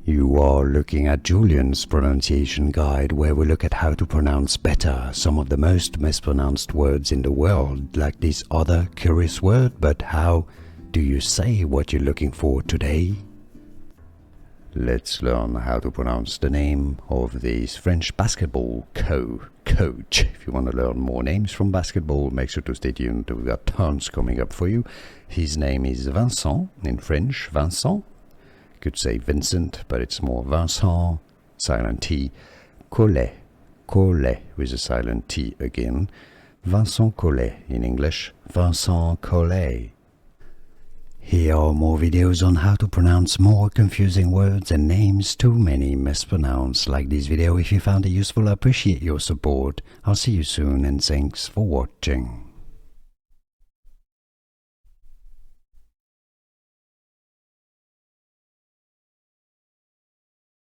You are looking at Julian's pronunciation guide, where we look at how to pronounce better some of the most mispronounced words in the world, like this other curious word. But how do you say what you're looking for today? Let's learn how to pronounce the name of this French basketball coach. If you want to learn more names from basketball, make sure to stay tuned. We've got tons coming up for you. His name is Vincent in French. Vincent. Could say Vincent, but it's more Vincent, silent T. Collet with a silent T again. Vincent Collet in English. Vincent Collet. Here are more videos on how to pronounce more confusing words and names too many mispronounced. Like this video if you found it useful. I appreciate your support. I'll see you soon and thanks for watching.